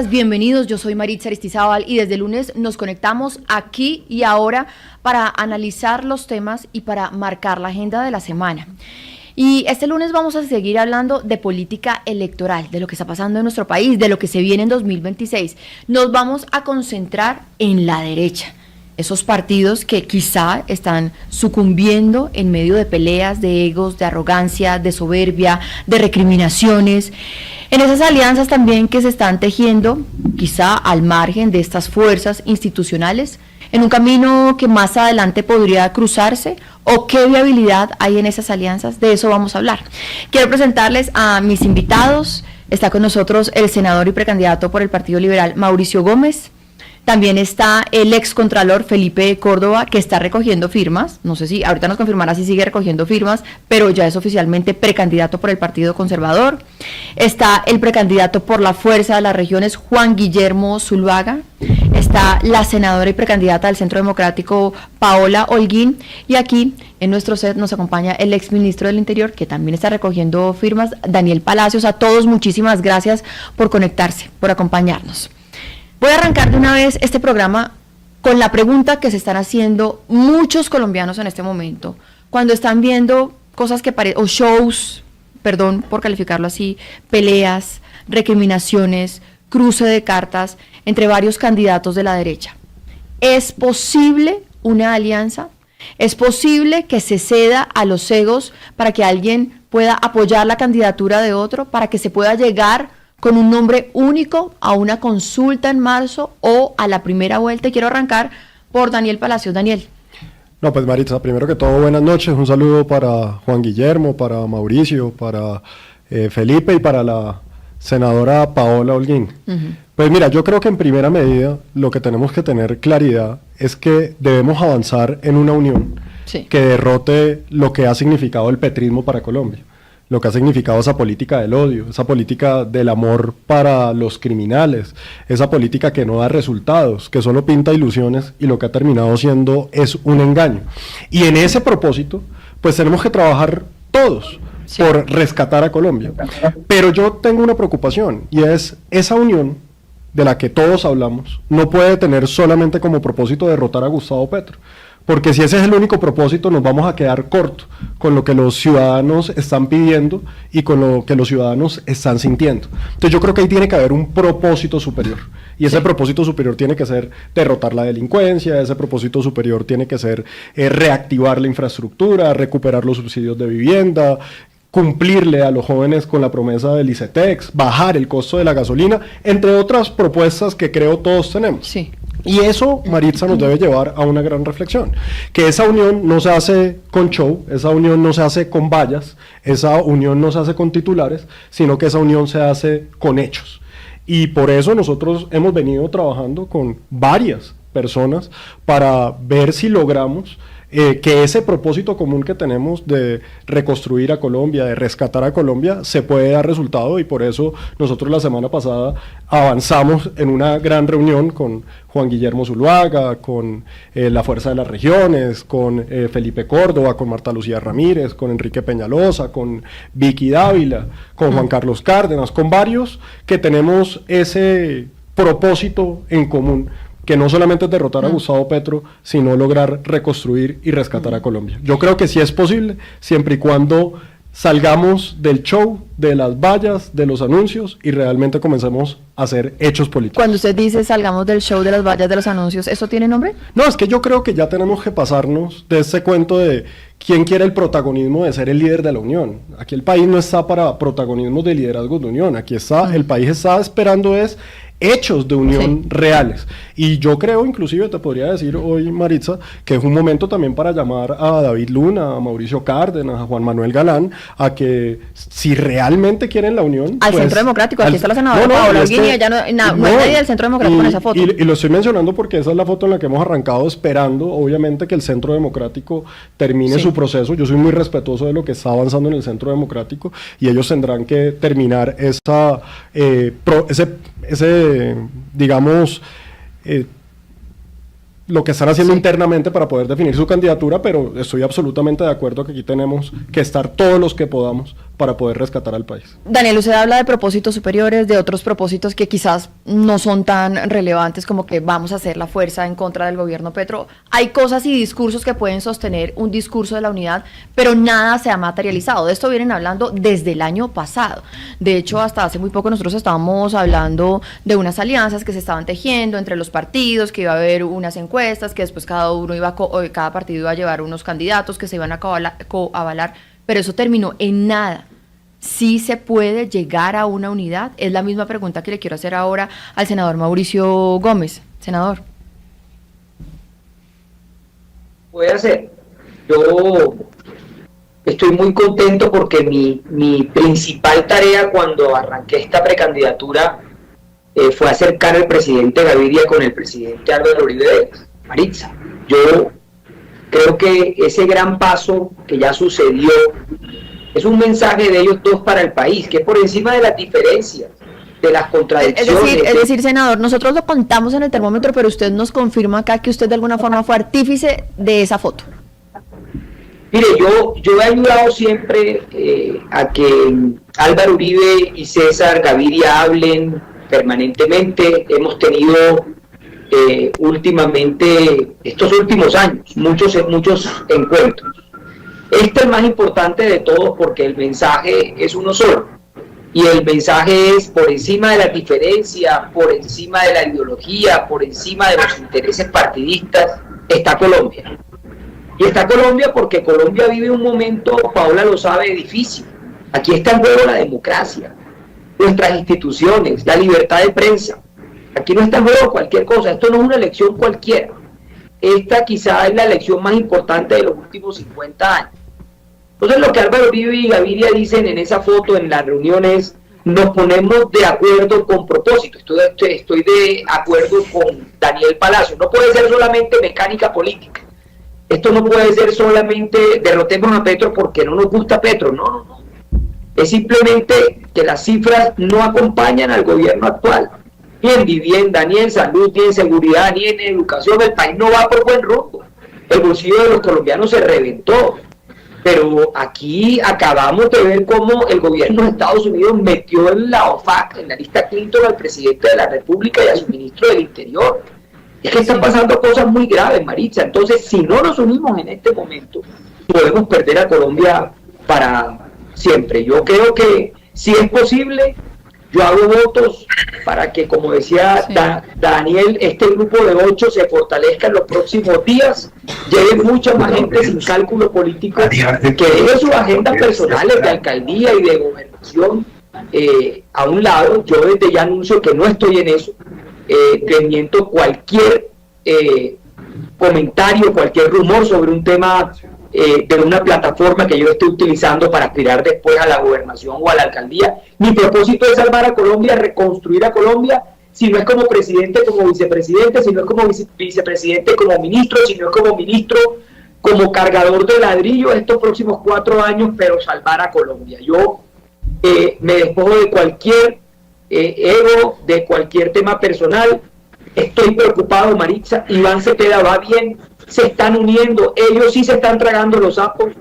Bienvenidos, yo soy Maritza Aristizábal y desde el lunes nos conectamos aquí y ahora para analizar los temas y para marcar la agenda de la semana. Y este lunes vamos a seguir hablando de política electoral, de lo que está pasando en nuestro país, de lo que se viene en 2026. Nos vamos a concentrar en la derecha, esos partidos que quizá están sucumbiendo en medio de peleas, de egos, de arrogancia, de soberbia, de recriminaciones. En esas alianzas también que se están tejiendo, quizá al margen de estas fuerzas institucionales, en un camino que más adelante podría cruzarse, o qué viabilidad hay en esas alianzas, de eso vamos a hablar. Quiero presentarles a mis invitados. Está con nosotros el senador y precandidato por el Partido Liberal, Mauricio Gómez. También está el excontralor Felipe Córdoba, que está recogiendo firmas. No sé si ahorita nos confirmará si sigue recogiendo firmas, pero ya es oficialmente precandidato por el Partido Conservador. Está el precandidato por la Fuerza de las Regiones, Juan Guillermo Zuluaga. Está la senadora y precandidata del Centro Democrático, Paola Holguín. Y aquí en nuestro set nos acompaña el exministro del Interior, que también está recogiendo firmas, Daniel Palacios. A todos, muchísimas gracias por conectarse, por acompañarnos. Voy a arrancar de una vez este programa con la pregunta que se están haciendo muchos colombianos en este momento, cuando están viendo cosas que parecen, o shows, perdón por calificarlo así, peleas, recriminaciones, cruce de cartas entre varios candidatos de la derecha. ¿Es posible una alianza? ¿Es posible que se ceda a los egos para que alguien pueda apoyar la candidatura de otro, para que se pueda llegar con un nombre único a una consulta en marzo o a la primera vuelta? Y quiero arrancar por Daniel Palacios. Daniel. No, pues Maritza, primero que todo, buenas noches. Un saludo para Juan Guillermo, para Mauricio, para Felipe y para la senadora Paola Holguín. Pues mira, yo creo que en primera medida lo que tenemos que tener claridad es que debemos avanzar en una unión que derrote lo que ha significado el petrismo para Colombia, lo que ha significado esa política del odio, esa política del amor para los criminales, esa política que no da resultados, que solo pinta ilusiones y lo que ha terminado siendo es un engaño. Y en ese propósito, pues tenemos que trabajar todos por rescatar a Colombia. Pero yo tengo una preocupación, y es esa unión de la que todos hablamos, no puede tener solamente como propósito derrotar a Gustavo Petro. Porque si ese es el único propósito, nos vamos a quedar cortos con lo que los ciudadanos están pidiendo y con lo que los ciudadanos están sintiendo. Entonces yo creo que ahí tiene que haber un propósito superior. Y ese propósito superior tiene que ser derrotar la delincuencia, ese propósito superior tiene que ser reactivar la infraestructura, recuperar los subsidios de vivienda, cumplirle a los jóvenes con la promesa del ICETEX, bajar el costo de la gasolina, entre otras propuestas que creo todos tenemos. Sí. Y eso, Maritza, nos debe llevar a una gran reflexión, que esa unión no se hace con show, esa unión no se hace con vallas, esa unión no se hace con titulares, sino que esa unión se hace con hechos. Y por eso nosotros hemos venido trabajando con varias personas para ver si logramos que ese propósito común que tenemos de reconstruir a Colombia, de rescatar a Colombia, se puede dar resultado, y por eso nosotros la semana pasada avanzamos en una gran reunión con Juan Guillermo Zuluaga, con la Fuerza de las Regiones, con Felipe Córdoba, con Marta Lucía Ramírez, con Enrique Peñalosa, con Vicky Dávila, con Juan Carlos Cárdenas, con varios que tenemos ese propósito en común, que no solamente es derrotar a Gustavo Petro, sino lograr reconstruir y rescatar a Colombia. Yo creo que sí es posible, siempre y cuando salgamos del show, de las vallas, de los anuncios, y realmente comencemos a hacer hechos políticos. Cuando usted dice salgamos del show, de las vallas, de los anuncios, ¿eso tiene nombre? No, es que yo creo que ya tenemos que pasarnos de ese cuento de quién quiere el protagonismo de ser el líder de la unión. Aquí el país no está para protagonismo de liderazgo de unión, aquí está, el país está esperando es hechos de unión reales. Y yo creo, inclusive te podría decir hoy, Maritza, que es un momento también para llamar a David Luna, a Mauricio Cárdenas, a Juan Manuel Galán, a que si realmente quieren la unión... Al Centro Democrático, aquí está la senadora Paola Holguín, y ya no hay nadie del Centro Democrático en esa foto. Y lo estoy mencionando porque esa es la foto en la que hemos arrancado, esperando, obviamente, que el Centro Democrático termine su proceso. Yo soy muy respetuoso de lo que está avanzando en el Centro Democrático, y ellos tendrán que terminar digamos, lo que están haciendo internamente para poder definir su candidatura, pero estoy absolutamente de acuerdo que aquí tenemos que estar todos los que podamos para poder rescatar al país. Daniel, usted habla de propósitos superiores, de otros propósitos que quizás no son tan relevantes como que vamos a hacer la fuerza en contra del gobierno Petro. Hay cosas y discursos que pueden sostener un discurso de la unidad, pero nada se ha materializado. De esto vienen hablando desde el año pasado. De hecho, hasta hace muy poco nosotros estábamos hablando de unas alianzas que se estaban tejiendo entre los partidos, que iba a haber unas encuestas, que después cada partido iba a llevar unos candidatos que se iban a coavalar. Pero eso terminó en nada. ¿Sí se puede llegar a una unidad? Es la misma pregunta que le quiero hacer ahora al senador Mauricio Gómez. Senador. Puede hacer. Yo estoy muy contento porque mi principal tarea cuando arranqué esta precandidatura fue acercar al presidente Gaviria con el presidente Álvaro Uribe Maritza. Yo creo que ese gran paso que ya sucedió es un mensaje de ellos dos para el país, que es por encima de las diferencias, de las contradicciones. Es decir, senador, nosotros lo contamos en el termómetro, pero usted nos confirma acá que usted de alguna forma fue artífice de esa foto. Mire, yo he ayudado siempre a que Álvaro Uribe y César Gaviria hablen permanentemente. Hemos tenido últimamente, estos últimos años, muchos encuentros. Este es el más importante de todos porque el mensaje es uno solo. Y el mensaje es por encima de las diferencias, por encima de la ideología, por encima de los intereses partidistas, está Colombia. Y está Colombia porque Colombia vive un momento, Paola lo sabe, difícil. Aquí está en juego la democracia, nuestras instituciones, la libertad de prensa. Aquí no está en juego cualquier cosa, esto no es una elección cualquiera. Esta quizá es la elección más importante de los últimos 50 años. Entonces lo que Álvaro Uribe y Gaviria dicen en esa foto, en las reuniones, nos ponemos de acuerdo con propósito. Estoy de acuerdo con Daniel Palacio. No puede ser solamente mecánica política. Esto no puede ser solamente derrotemos a Petro porque no nos gusta Petro. No. Es simplemente que las cifras no acompañan al gobierno actual. Ni en vivienda, ni en salud, ni en seguridad, ni en educación. El país no va por buen rumbo. El bolsillo de los colombianos se reventó. Pero aquí acabamos de ver cómo el gobierno de Estados Unidos metió en la OFAC, en la lista Clinton, al presidente de la República y a su ministro del Interior. Es que están pasando cosas muy graves, Maritza. Entonces, si no nos unimos en este momento, podemos perder a Colombia para siempre. Yo creo que si es posible, yo hago votos para que, como decía Daniel, este grupo de 8 se fortalezca en los próximos días, lleve mucha más gente sin cálculo político, que deje sus agendas personales de alcaldía y de gobernación a un lado. Yo desde ya anuncio que no estoy en eso, desmiento cualquier comentario, cualquier rumor sobre un tema de una plataforma que yo esté utilizando para aspirar después a la gobernación o a la alcaldía. Mi propósito es salvar a Colombia, reconstruir a Colombia, si no es como presidente, como vicepresidente, si no es como vicepresidente, como ministro, si no es como ministro, como cargador de ladrillo estos próximos 4 años, pero salvar a Colombia. Yo me despojo de cualquier ego, de cualquier tema personal. Estoy preocupado, Maritza. Iván Cepeda va bien, se están uniendo, ellos sí se están tragando los sapos,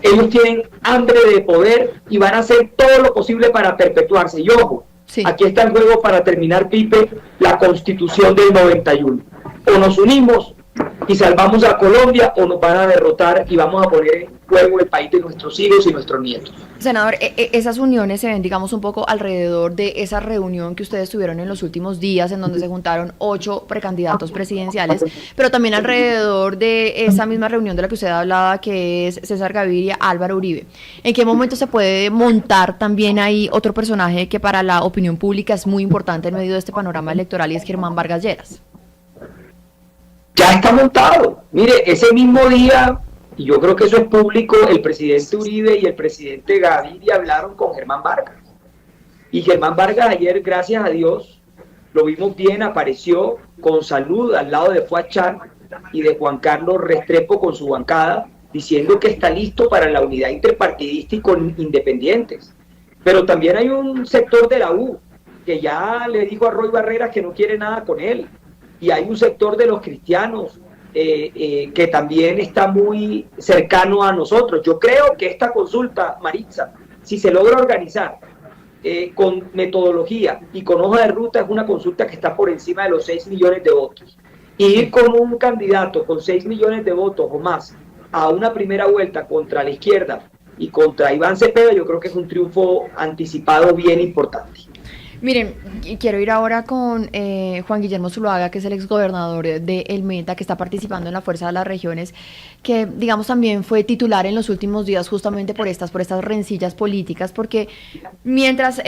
ellos tienen hambre de poder y van a hacer todo lo posible para perpetuarse. Y ojo, aquí está el juego para terminar, Pipe, la Constitución del 91. O nos unimos y salvamos a Colombia o nos van a derrotar y vamos a poner en juego el país de nuestros hijos y nuestros nietos. Senador, esas uniones se ven, digamos, un poco alrededor de esa reunión que ustedes tuvieron en los últimos días, en donde se juntaron 8 precandidatos presidenciales, pero también alrededor de esa misma reunión de la que usted hablaba, que es César Gaviria, Álvaro Uribe. ¿En qué momento se puede montar también ahí otro personaje que para la opinión pública es muy importante en medio de este panorama electoral, y es Germán Vargas Lleras? Ya está montado. Mire, ese mismo día, y yo creo que eso es público, el presidente Uribe y el presidente Gaviria hablaron con Germán Vargas. Y Germán Vargas ayer, gracias a Dios, lo vimos bien, apareció con salud al lado de Fuad Char y de Juan Carlos Restrepo con su bancada, diciendo que está listo para la unidad interpartidista y con independientes. Pero también hay un sector de la U que ya le dijo a Roy Barreras que no quiere nada con él. Y hay un sector de los cristianos que también está muy cercano a nosotros. Yo creo que esta consulta, Maritza, Si se logra organizar con metodología y con hoja de ruta, es una consulta que está por encima de los 6 millones de votos. Y ir con un candidato con 6 millones de votos o más a una primera vuelta contra la izquierda y contra Iván Cepeda, yo creo que es un triunfo anticipado bien importante. Miren, quiero ir ahora con Juan Guillermo Zuluaga, que es el exgobernador de El Meta, que está participando en la Fuerza de las Regiones, que digamos también fue titular en los últimos días justamente por estas rencillas políticas, porque mientras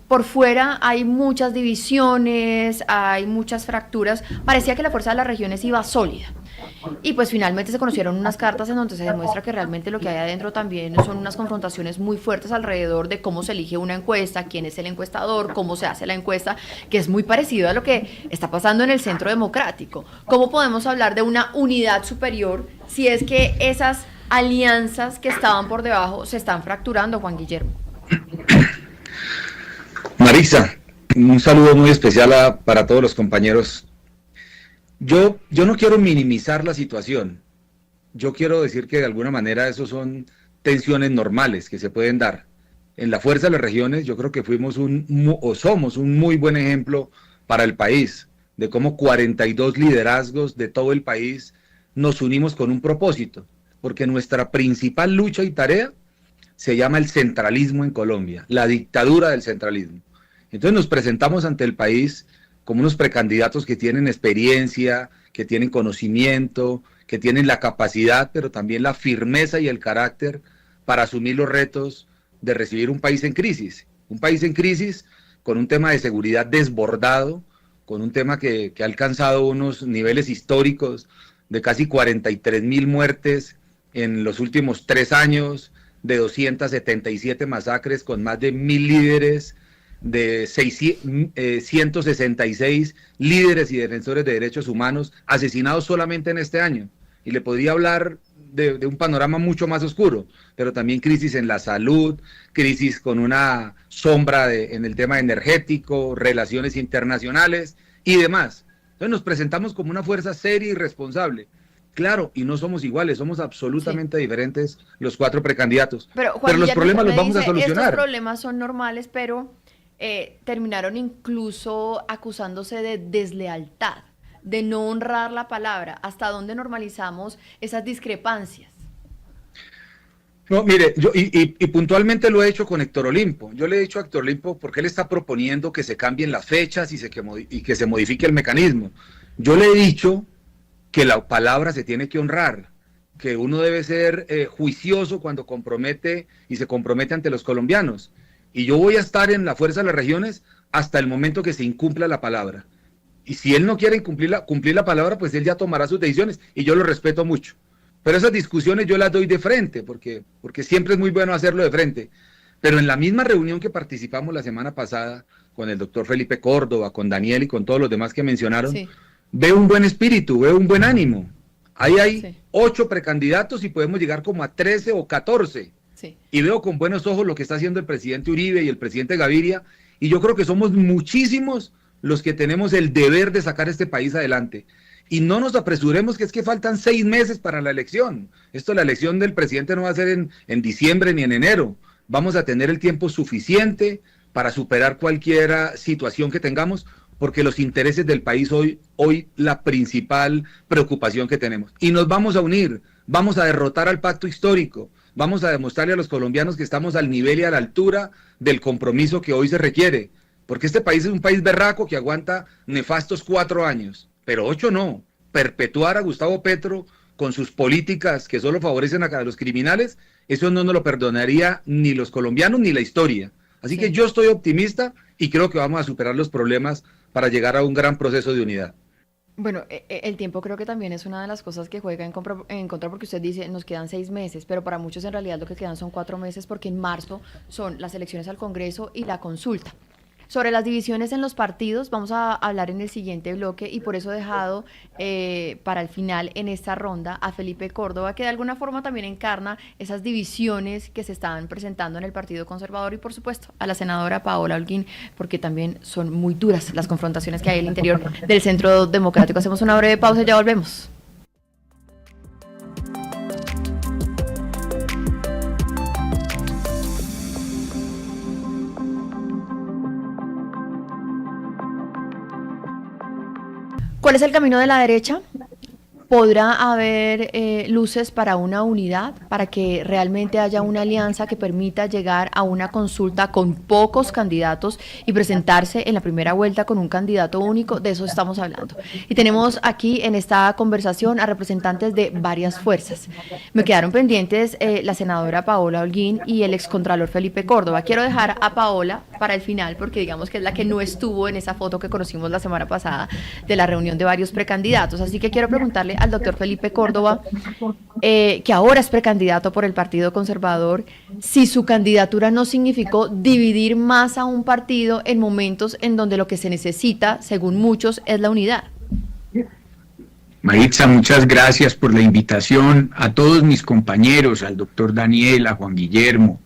por fuera hay muchas divisiones, hay muchas fracturas, parecía que la Fuerza de las Regiones iba sólida. Y pues finalmente se conocieron unas cartas en donde se demuestra que realmente lo que hay adentro también son unas confrontaciones muy fuertes alrededor de cómo se elige una encuesta, quién es el encuestador, cómo se hace la encuesta, que es muy parecido a lo que está pasando en el Centro Democrático. ¿Cómo podemos hablar de una unidad superior si es que esas alianzas que estaban por debajo se están fracturando, Juan Guillermo? Marisa, un saludo muy especial para todos los compañeros. Yo no quiero minimizar la situación. Yo quiero decir que de alguna manera eso son tensiones normales que se pueden dar. En la Fuerza de las Regiones yo creo que somos un muy buen ejemplo para el país, de cómo 42 liderazgos de todo el país nos unimos con un propósito, porque nuestra principal lucha y tarea se llama el centralismo en Colombia, la dictadura del centralismo. Entonces nos presentamos ante el país como unos precandidatos que tienen experiencia, que tienen conocimiento, que tienen la capacidad, pero también la firmeza y el carácter para asumir los retos de recibir un país en crisis con un tema de seguridad desbordado, con un tema que ha alcanzado unos niveles históricos de casi 43.000 muertes en los últimos 3 años, de 277 masacres con más de 1.000 líderes, de 166 líderes y defensores de derechos humanos asesinados solamente en este año. Y le podría hablar de un panorama mucho más oscuro, pero también crisis en la salud, crisis con una sombra en el tema energético, relaciones internacionales y demás. Entonces nos presentamos como una fuerza seria y responsable. Claro, y no somos iguales, somos absolutamente diferentes los 4 precandidatos. Pero los problemas los vamos a solucionar. Estos problemas son normales, pero terminaron incluso acusándose de deslealtad, de no honrar la palabra. ¿Hasta dónde normalizamos esas discrepancias? No, mire, yo y puntualmente lo he hecho con Héctor Olimpo. Yo le he dicho a Héctor Olimpo porque él está proponiendo que se cambien las fechas y que se modifique el mecanismo. Yo le he dicho que la palabra se tiene que honrar, que uno debe ser juicioso cuando se compromete ante los colombianos. Y yo voy a estar en la Fuerza de las Regiones hasta el momento que se incumpla la palabra. Y si él no quiere cumplir la palabra, pues él ya tomará sus decisiones y yo lo respeto mucho. Pero esas discusiones yo las doy de frente, porque siempre es muy bueno hacerlo de frente. Pero en la misma reunión que participamos la semana pasada con el doctor Felipe Córdoba, con Daniel y con todos los demás que mencionaron, sí, veo un buen espíritu, veo un buen ánimo. Ahí hay 8 precandidatos y podemos llegar como a 13 o 14. Sí. Y veo con buenos ojos lo que está haciendo el presidente Uribe y el presidente Gaviria, y yo creo que somos muchísimos los que tenemos el deber de sacar este país adelante. Y no nos apresuremos, que es que faltan 6 meses para la elección. La elección del presidente no va a ser en diciembre ni en enero. Vamos a tener el tiempo suficiente para superar cualquier situación que tengamos, porque los intereses del país hoy la principal preocupación que tenemos. Y nos vamos a unir, vamos a derrotar al pacto histórico, vamos a demostrarle a los colombianos que estamos al nivel y a la altura del compromiso que hoy se requiere, porque este país es un país berraco que aguanta nefastos 4 años, pero 8 no. Perpetuar a Gustavo Petro con sus políticas que solo favorecen a los criminales, eso no nos lo perdonaría ni los colombianos ni la historia. Así que yo estoy optimista y creo que vamos a superar los problemas para llegar a un gran proceso de unidad. Bueno, el tiempo creo que también es una de las cosas que juega en contra, porque usted dice, nos quedan 6 meses, pero para muchos en realidad lo que quedan son 4 meses, porque en marzo son las elecciones al Congreso y la consulta. Sobre las divisiones en los partidos vamos a hablar en el siguiente bloque, y por eso he dejado para el final en esta ronda a Felipe Córdoba, que de alguna forma también encarna esas divisiones que se estaban presentando en el Partido Conservador, y por supuesto a la senadora Paola Holguín, porque también son muy duras las confrontaciones que hay en el interior del Centro Democrático. Hacemos una breve pausa y ya volvemos. ¿Cuál es el camino de la derecha? ¿Podrá haber luces para una unidad, para que realmente haya una alianza que permita llegar a una consulta con pocos candidatos y presentarse en la primera vuelta con un candidato único? De eso estamos hablando. Y tenemos aquí en esta conversación a representantes de varias fuerzas. Me quedaron pendientes la senadora Paola Holguín y el excontralor Felipe Córdoba. Quiero dejar a Paola para el final porque digamos que es la que no estuvo en esa foto que conocimos la semana pasada de la reunión de varios precandidatos. Así que quiero preguntarle al doctor Felipe Córdoba, que ahora es precandidato por el Partido Conservador, si su candidatura no significó dividir más a un partido en momentos en donde lo que se necesita, según muchos, es la unidad. Maritza, muchas gracias por la invitación. A todos mis compañeros, al doctor Daniel, a Juan Guillermo,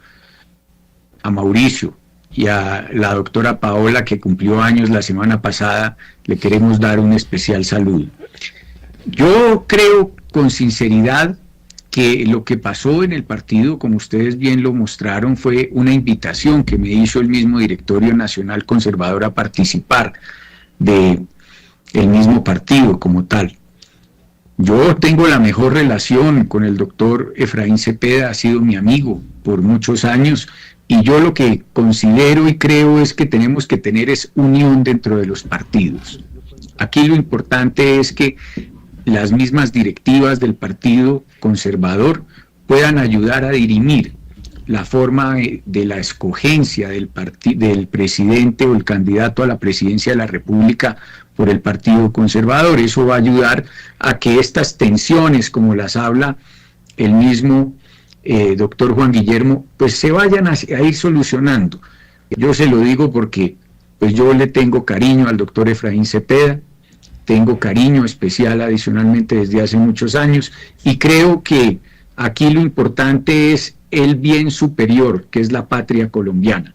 a Mauricio y a la doctora Paola, que cumplió años la semana pasada, le queremos dar un especial saludo. Yo creo con sinceridad que lo que pasó en el partido, como ustedes bien lo mostraron, fue una invitación que me hizo el mismo Directorio Nacional Conservador a participar del mismo partido como tal. Yo tengo la mejor relación con el doctor Efraín Cepeda, ha sido mi amigo por muchos años, y yo lo que considero y creo es que tenemos que tener es unión dentro de los partidos. Aquí lo importante es que las mismas directivas del Partido Conservador puedan ayudar a dirimir la forma de la escogencia del presidente o el candidato a la presidencia de la República por el Partido Conservador. Eso va a ayudar a que estas tensiones, como las habla el mismo doctor Juan Guillermo, pues se vayan a ir solucionando. Yo se lo digo porque pues yo le tengo cariño al doctor Efraín Cepeda, tengo cariño especial adicionalmente desde hace muchos años, y creo que aquí lo importante es el bien superior, que es la patria colombiana.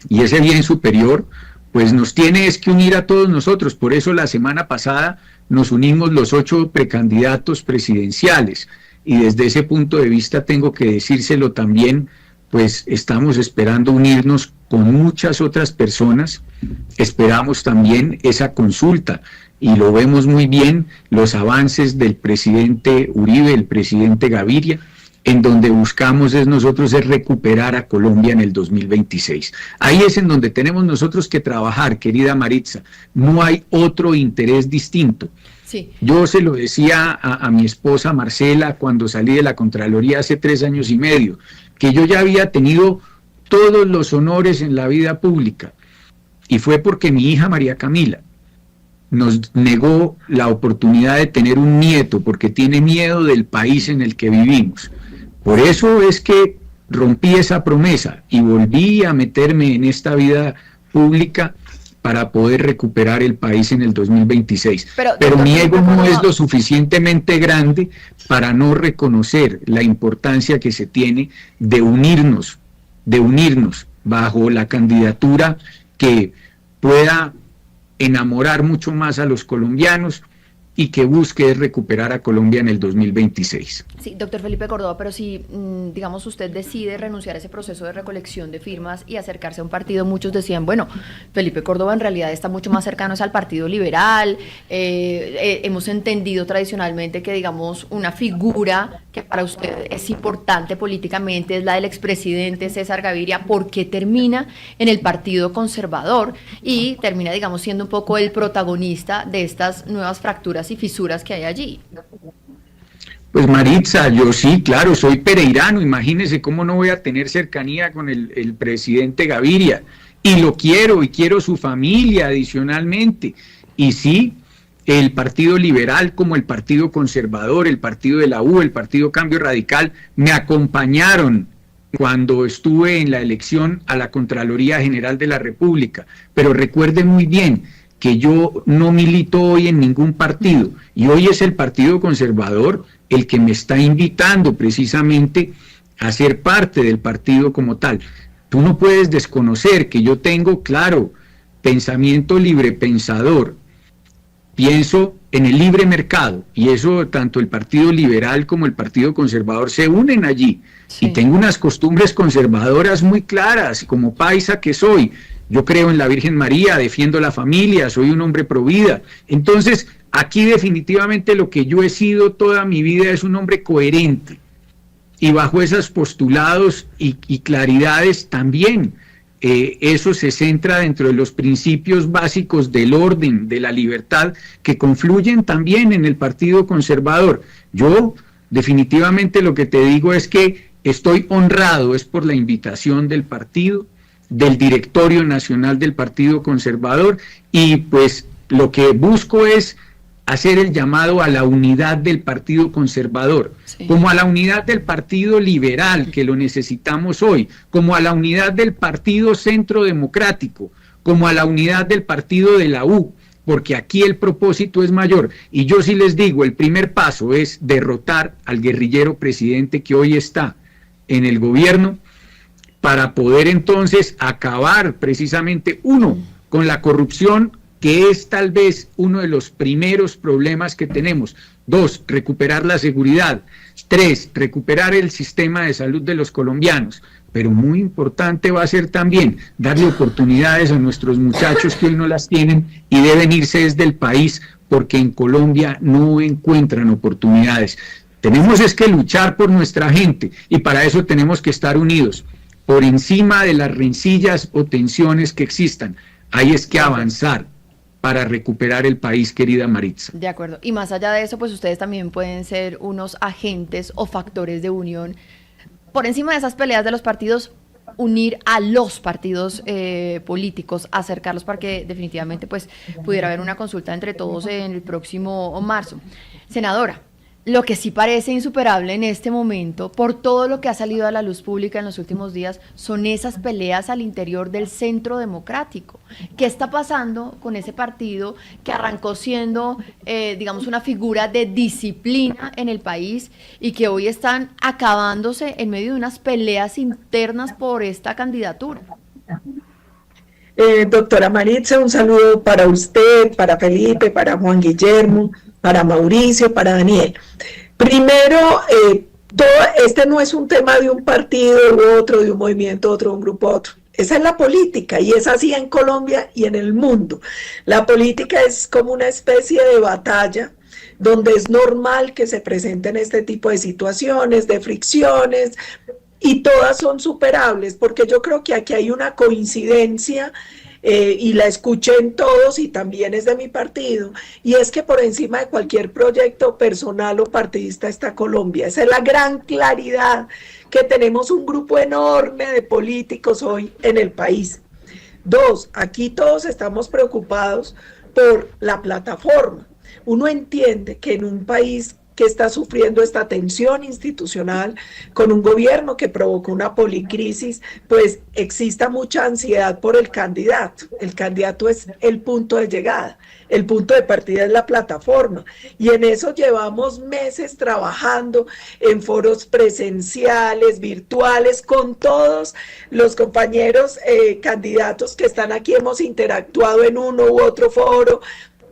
Y ese bien superior, pues nos tiene es que unir a todos nosotros. Por eso la semana pasada nos unimos los 8 precandidatos presidenciales, y desde ese punto de vista tengo que decírselo también, pues estamos esperando unirnos con muchas otras personas, esperamos también esa consulta, y lo vemos muy bien, los avances del presidente Uribe, el presidente Gaviria, en donde buscamos nosotros es recuperar a Colombia en el 2026. Ahí es en donde tenemos nosotros que trabajar, querida Maritza, no hay otro interés distinto. Sí. Yo se lo decía a mi esposa Marcela cuando salí de la Contraloría hace 3 años y medio, que yo ya había tenido todos los honores en la vida pública, y fue porque mi hija María Camila nos negó la oportunidad de tener un nieto, porque tiene miedo del país en el que vivimos. Por eso es que rompí esa promesa y volví a meterme en esta vida pública para poder recuperar el país en el 2026. Pero mi ego no es lo suficientemente grande para no reconocer la importancia que se tiene de unirnos bajo la candidatura que pueda enamorar mucho más a los colombianos y que busque recuperar a Colombia en el 2026. Sí, doctor Felipe Córdoba, pero si, digamos, usted decide renunciar a ese proceso de recolección de firmas y acercarse a un partido, muchos decían, bueno, Felipe Córdoba en realidad está mucho más cercano al Partido Liberal, hemos entendido tradicionalmente que, digamos, una figura que para usted es importante políticamente es la del expresidente César Gaviria. ¿Por qué termina en el Partido Conservador y termina, digamos, siendo un poco el protagonista de estas nuevas fracturas y fisuras que hay allí? Pues Maritza, yo sí, claro, soy pereirano, imagínese cómo no voy a tener cercanía con el presidente Gaviria, y lo quiero, y quiero su familia adicionalmente, y sí, el Partido Liberal como el Partido Conservador, el Partido de la U, el Partido Cambio Radical, me acompañaron cuando estuve en la elección a la Contraloría General de la República, pero recuerde muy bien que yo no milito hoy en ningún partido, y hoy es el Partido Conservador el que me está invitando precisamente a ser parte del partido como tal. Tú no puedes desconocer que yo tengo, claro, pensamiento libre pensador, pienso en el libre mercado, y eso tanto el Partido Liberal como el Partido Conservador se unen allí, sí. Y tengo unas costumbres conservadoras muy claras, como paisa que soy. Yo creo en la Virgen María, defiendo la familia, soy un hombre pro vida. Entonces, aquí definitivamente lo que yo he sido toda mi vida es un hombre coherente, y bajo esos postulados y claridades también, eso se centra dentro de los principios básicos del orden, de la libertad, que confluyen también en el Partido Conservador. Yo definitivamente lo que te digo es que estoy honrado, es por la invitación del partido, del Directorio Nacional del Partido Conservador, y pues lo que busco es hacer el llamado a la unidad del Partido Conservador, sí. Como a la unidad del Partido Liberal, que lo necesitamos hoy, como a la unidad del Partido Centro Democrático, como a la unidad del Partido de la U, porque aquí el propósito es mayor. Y yo sí les digo, el primer paso es derrotar al guerrillero presidente que hoy está en el gobierno, para poder entonces acabar precisamente, uno, con la corrupción, que es tal vez uno de los primeros problemas que tenemos. 2, recuperar la seguridad. 3, recuperar el sistema de salud de los colombianos. Pero muy importante va a ser también darle oportunidades a nuestros muchachos que hoy no las tienen y deben irse desde el país porque en Colombia no encuentran oportunidades. Tenemos es que luchar por nuestra gente, y para eso tenemos que estar unidos, por encima de las rencillas o tensiones que existan. Hay es que avanzar para recuperar el país, querida Maritza. De acuerdo. Y más allá de eso, pues ustedes también pueden ser unos agentes o factores de unión. Por encima de esas peleas de los partidos, unir a los partidos políticos, acercarlos para que definitivamente pues pudiera haber una consulta entre todos en el próximo marzo. Senadora, lo que sí parece insuperable en este momento, por todo lo que ha salido a la luz pública en los últimos días, son esas peleas al interior del Centro Democrático. ¿Qué está pasando con ese partido que arrancó siendo, digamos, una figura de disciplina en el país y que hoy están acabándose en medio de unas peleas internas por esta candidatura? Doctora Maritza, un saludo para usted, para Felipe, para Juan Guillermo, para Mauricio, para Daniel. Primero, este no es un tema de un partido u otro, de un movimiento, otro, de un grupo, otro. Esa es la política, y es así en Colombia y en el mundo. La política es como una especie de batalla donde es normal que se presenten este tipo de situaciones, de fricciones, y todas son superables, porque yo creo que aquí hay una coincidencia, y la escuché en todos y también es de mi partido, y es que por encima de cualquier proyecto personal o partidista está Colombia. Esa es la gran claridad, que tenemos un grupo enorme de políticos hoy en el país. 2, aquí todos estamos preocupados por la plataforma. Uno entiende que en un país que está sufriendo esta tensión institucional, con un gobierno que provocó una policrisis, pues exista mucha ansiedad por el candidato. El candidato es el punto de llegada, el punto de partida es la plataforma, y en eso llevamos meses trabajando en foros presenciales, virtuales, con todos los compañeros candidatos que están aquí. Hemos interactuado en uno u otro foro,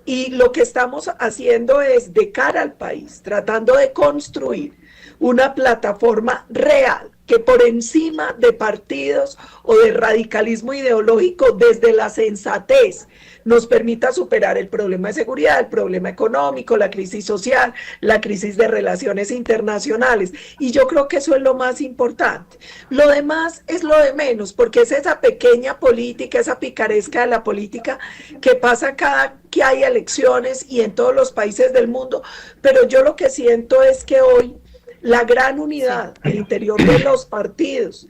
y lo que estamos haciendo es, de cara al país, tratando de construir una plataforma real, que por encima de partidos o de radicalismo ideológico, desde la sensatez, nos permita superar el problema de seguridad, el problema económico, la crisis social, la crisis de relaciones internacionales. Y yo creo que eso es lo más importante. Lo demás es lo de menos, porque es esa pequeña política, esa picaresca de la política que pasa cada que hay elecciones y en todos los países del mundo. Pero yo lo que siento es que hoy la gran unidad al interior de los partidos,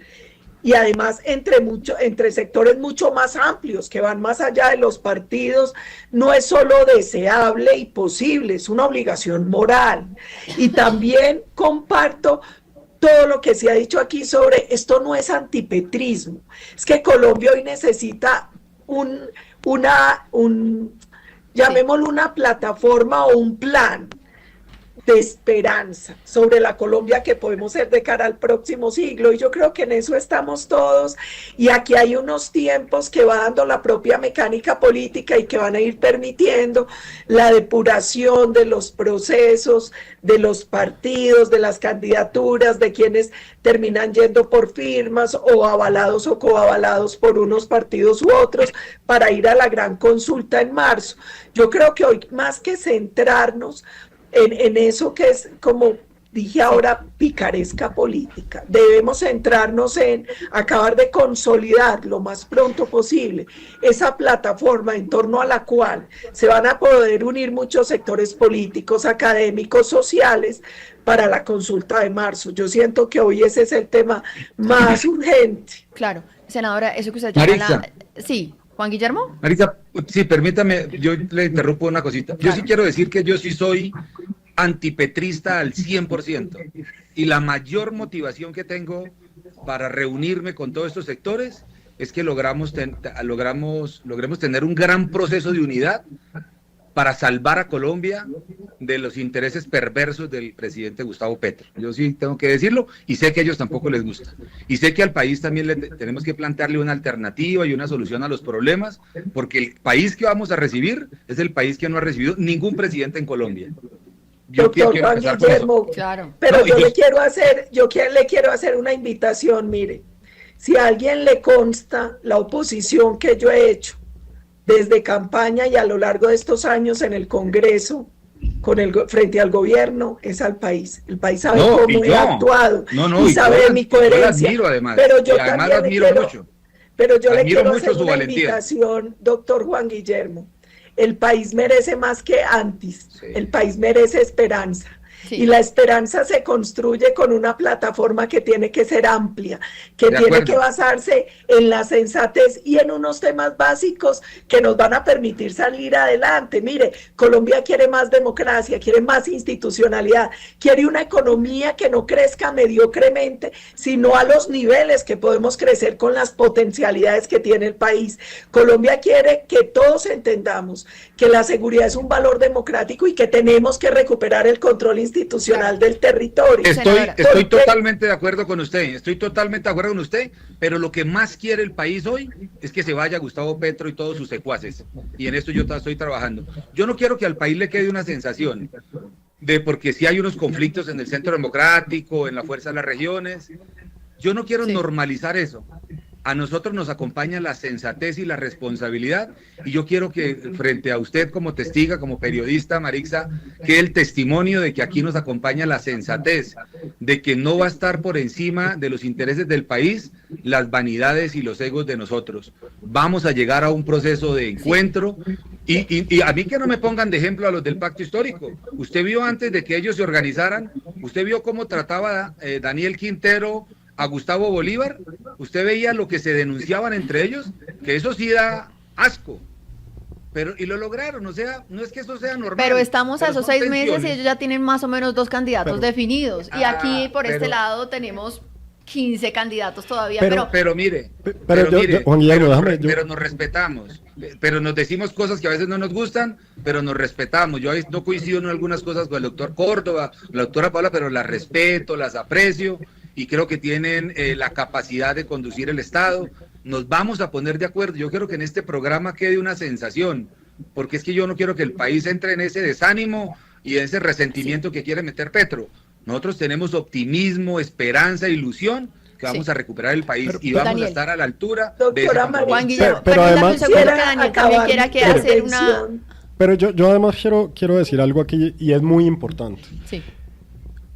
y además entre sectores mucho más amplios, que van más allá de los partidos, no es solo deseable y posible, es una obligación moral. Y también comparto todo lo que se ha dicho aquí sobre esto. No es antipetrismo, es que Colombia hoy necesita llamémoslo una plataforma o un plan de esperanza sobre la Colombia que podemos ser de cara al próximo siglo, y yo creo que en eso estamos todos, y aquí hay unos tiempos que va dando la propia mecánica política y que van a ir permitiendo la depuración de los procesos, de los partidos, de las candidaturas, de quienes terminan yendo por firmas o avalados o coavalados por unos partidos u otros para ir a la gran consulta en marzo. Yo creo que hoy, más que centrarnos en eso que es, como dije ahora, picaresca política, debemos centrarnos en acabar de consolidar lo más pronto posible esa plataforma en torno a la cual se van a poder unir muchos sectores políticos, académicos, sociales, para la consulta de marzo. Yo siento que hoy ese es el tema más urgente. Claro, senadora, eso que usted Maritza. Sí, Juan Guillermo. Marisa, sí, permítame, yo le interrumpo una cosita. Yo sí quiero decir que yo sí soy antipetrista al 100%, y la mayor motivación que tengo para reunirme con todos estos sectores es que logremos tener un gran proceso de unidad para salvar a Colombia de los intereses perversos del presidente Gustavo Petro. Yo sí tengo que decirlo, y sé que a ellos tampoco les gusta. Y sé que al país también tenemos que plantearle una alternativa y una solución a los problemas, porque el país que vamos a recibir es el país que no ha recibido ningún presidente en Colombia. Doctor Juan Guillermo, claro. Pero no, yo le quiero hacer una invitación. Mire, si a alguien le consta la oposición que yo he hecho desde campaña y a lo largo de estos años en el Congreso frente al gobierno, es al país. El país sabe cómo he actuado y sabe mi coherencia. Admiro, además. Pero yo además también admiro mucho. Pero yo le quiero mucho hacer su una valentía. invitación, doctor Juan Guillermo. El país merece más que antes. Sí. El país merece esperanza. Sí. Y la esperanza se construye con una plataforma que tiene que ser amplia, que tiene que basarse en la sensatez y en unos temas básicos que nos van a permitir salir adelante. Mire, Colombia quiere más democracia, quiere más institucionalidad, quiere una economía que no crezca mediocremente, sino a los niveles que podemos crecer con las potencialidades que tiene el país. Colombia quiere que todos entendamos que la seguridad es un valor democrático y que tenemos que recuperar el control institucional del territorio. Estoy totalmente de acuerdo con usted, pero lo que más quiere el país hoy es que se vaya Gustavo Petro y todos sus secuaces, y en esto yo estoy trabajando. Yo no quiero que al país le quede una sensación de, porque si hay unos conflictos en el centro democrático, en la fuerza de las regiones, yo no quiero normalizar eso. A nosotros nos acompaña la sensatez y la responsabilidad, y yo quiero que frente a usted como testiga, como periodista, Marixa, quede el testimonio de que aquí nos acompaña la sensatez, de que no va a estar por encima de los intereses del país las vanidades y los egos de nosotros. Vamos a llegar a un proceso de encuentro, y a mí que no me pongan de ejemplo a los del pacto histórico. Usted vio antes de que ellos se organizaran, usted vio cómo trataba Daniel Quintero a Gustavo Bolívar, usted veía lo que se denunciaban entre ellos, que eso sí da asco, y lo lograron, o sea, no es que eso sea normal. Pero estamos a esos 6 meses y ellos ya tienen más o menos 2 candidatos definidos, y aquí por este lado tenemos 15 candidatos todavía, pero mire, Juan Guillermo, pero nos respetamos, pero nos decimos cosas que a veces no nos gustan, pero nos respetamos. Yo no coincido en algunas cosas con el doctor Córdoba, la doctora Paola, pero las respeto, las aprecio, y creo que tienen la capacidad de conducir el Estado. Nos vamos a poner de acuerdo. Yo quiero que en este programa quede una sensación, porque es que yo no quiero que el país entre en ese desánimo y en ese resentimiento que quiere meter Petro. Nosotros tenemos optimismo, esperanza, ilusión, que vamos a recuperar el país, y vamos a estar a la altura de ese compromiso. Juan Guillermo, pero además seguro que Daniel también quiera hacer una... Pero yo además quiero decir algo aquí, y es muy importante. Sí.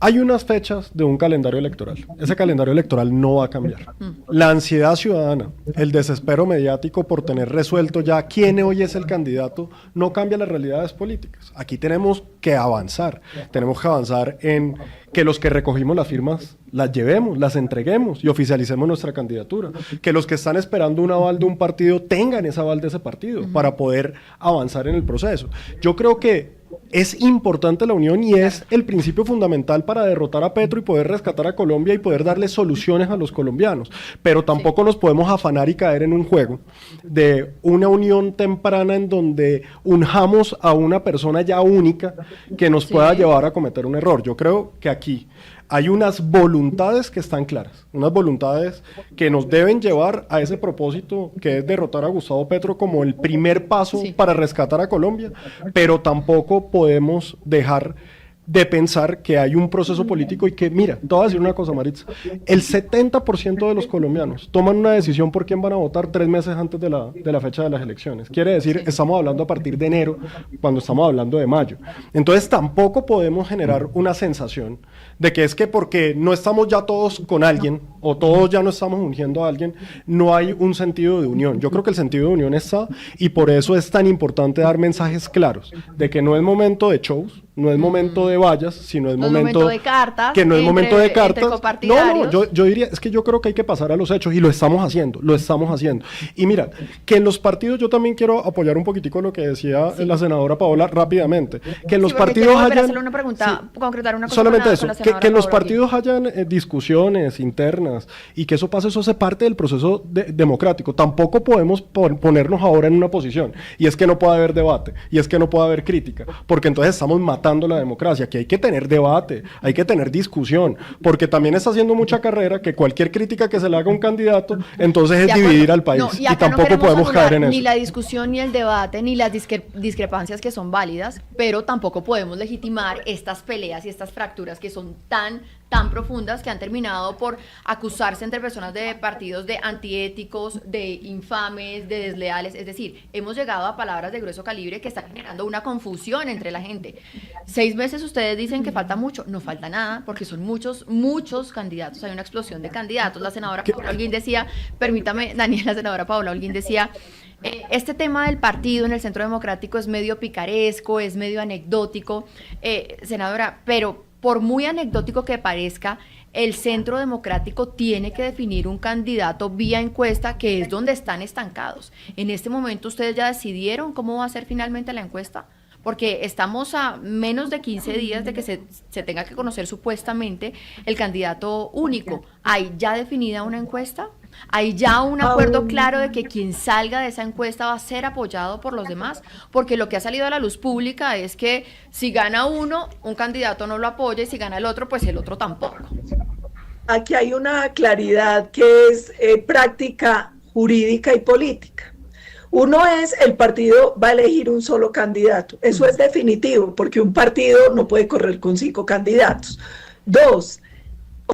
Hay unas fechas de un calendario electoral. Ese calendario electoral no va a cambiar. La ansiedad ciudadana, el desespero mediático por tener resuelto ya quién hoy es el candidato, no cambia las realidades políticas. Aquí tenemos que avanzar. Tenemos que avanzar en que los que recogimos las firmas las llevemos, las entreguemos y oficialicemos nuestra candidatura. Que los que están esperando un aval de un partido tengan ese aval de ese partido para poder avanzar en el proceso. Yo creo que es importante la unión y es el principio fundamental para derrotar a Petro y poder rescatar a Colombia y poder darle soluciones a los colombianos. Pero tampoco nos podemos afanar y caer en un juego de una unión temprana en donde unjamos a una persona ya única que nos pueda llevar a cometer un error. Yo creo que aquí hay unas voluntades que están claras, unas voluntades que nos deben llevar a ese propósito que es derrotar a Gustavo Petro como el primer paso para rescatar a Colombia, pero tampoco podemos dejar de pensar que hay un proceso político y que, mira, te voy a decir una cosa, Maritza, el 70% de los colombianos toman una decisión por quién van a votar 3 meses antes de la fecha de las elecciones. Quiere decir, estamos hablando a partir de enero, cuando estamos hablando de mayo. Entonces tampoco podemos generar una sensación de que es que porque no estamos ya todos con alguien, o todos ya no estamos ungiendo a alguien, no hay un sentido de unión. Yo creo que el sentido de unión está, y por eso es tan importante dar mensajes claros, de que no es momento de shows, no es momento de vallas, sino es momento de cartas, que no es momento de cartas. No, yo diría, es que yo creo que hay que pasar a los hechos y lo estamos haciendo. Y mira, que en los partidos, yo también quiero apoyar un poquitico lo que decía la senadora Paola rápidamente, que en los partidos hayan... hacerle una pregunta, concretar una cosa solamente eso, con que en los partidos hayan discusiones internas y que eso pase, eso hace parte del proceso democrático. Tampoco podemos ponernos ahora en una posición, y es que no puede haber debate, y es que no puede haber crítica, porque entonces estamos matando la democracia, que hay que tener debate, hay que tener discusión, porque también está haciendo mucha carrera que cualquier crítica que se le haga a un candidato, entonces es dividir al país, y tampoco podemos caer en eso. Ni la discusión, ni el debate, ni las discrepancias que son válidas, pero tampoco podemos legitimar estas peleas y estas fracturas que son tan profundas, que han terminado por acusarse entre personas de partidos de antiéticos, de infames, de desleales. Es decir, hemos llegado a palabras de grueso calibre que están generando una confusión entre la gente. 6 meses ustedes dicen que falta mucho, no falta nada, porque son muchos candidatos, hay una explosión de candidatos. La senadora Paola Holguín decía, permítame, Daniel, la senadora Paola Holguín decía, este tema del partido en el Centro Democrático es medio picaresco, es medio anecdótico, senadora, pero por muy anecdótico que parezca, el Centro Democrático tiene que definir un candidato vía encuesta, que es donde están estancados. En este momento, ¿ustedes ya decidieron cómo va a ser finalmente la encuesta? Porque estamos a menos de 15 días de que se tenga que conocer supuestamente el candidato único. ¿Hay ya definida una encuesta? ¿Hay ya un acuerdo claro de que quien salga de esa encuesta va a ser apoyado por los demás? Porque lo que ha salido a la luz pública es que si gana uno, un candidato no lo apoya, y si gana el otro, pues el otro tampoco. Aquí hay una claridad que es práctica jurídica y política. Uno es, el partido va a elegir un solo candidato. Eso es definitivo, porque un partido no puede correr con 5 candidatos. 2,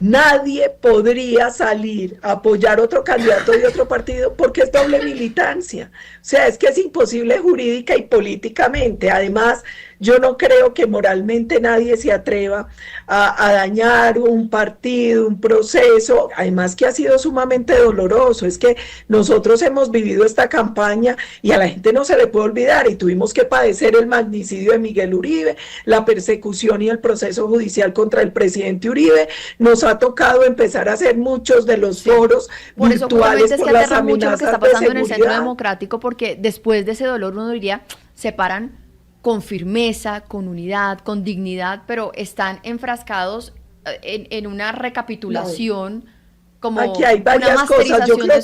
nadie podría salir a apoyar otro candidato de otro partido porque es doble militancia. O sea, es que es imposible jurídica y políticamente. Además, yo no creo que moralmente nadie se atreva a dañar un partido, un proceso, además que ha sido sumamente doloroso. Es que nosotros hemos vivido esta campaña y a la gente no se le puede olvidar, y tuvimos que padecer el magnicidio de Miguel Uribe, la persecución y el proceso judicial contra el presidente Uribe. Nos ha tocado empezar a hacer muchos de los foros por virtuales eso, por las amenazas mucho lo que está pasando en el Centro seguridad. Democrático, porque después de ese dolor uno diría, se paran con firmeza, con unidad, con dignidad, pero están enfrascados en una recapitulación, como aquí hay varias cosas. Yo creo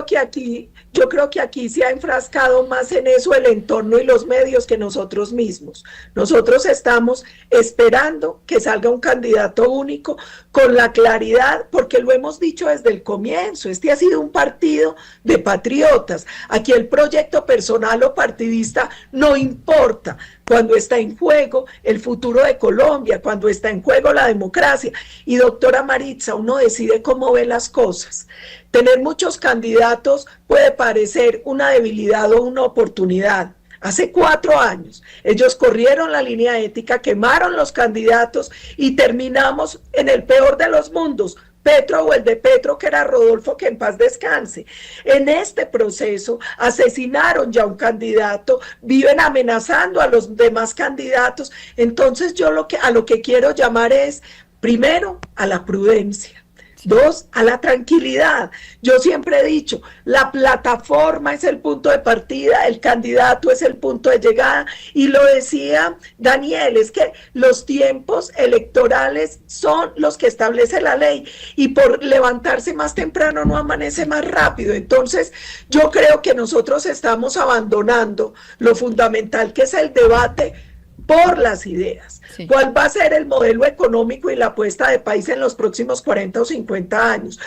que aquí yo creo que aquí se ha enfrascado más en eso el entorno y los medios que nosotros mismos. Nosotros estamos esperando que salga un candidato único con la claridad, porque lo hemos dicho desde el comienzo, este ha sido un partido de patriotas. Aquí el proyecto personal o partidista no importa. Cuando está en juego el futuro de Colombia, cuando está en juego la democracia. Y doctora Maritza, uno decide cómo ve las cosas. Tener muchos candidatos puede parecer una debilidad o una oportunidad. Hace 4 años, ellos corrieron la línea ética, quemaron los candidatos y terminamos en el peor de los mundos. Petro o el de Petro, que era Rodolfo, que en paz descanse. En este proceso asesinaron ya un candidato, viven amenazando a los demás candidatos. Entonces yo a lo que quiero llamar es, primero, a la prudencia. 2, a la tranquilidad. Yo siempre he dicho, la plataforma es el punto de partida, el candidato es el punto de llegada, y lo decía Daniel, es que los tiempos electorales son los que establece la ley, y por levantarse más temprano no amanece más rápido. Entonces, yo creo que nosotros estamos abandonando lo fundamental, que es el debate por las ideas. Sí. ¿Cuál va a ser el modelo económico y la apuesta de país en los próximos 40 o 50 años?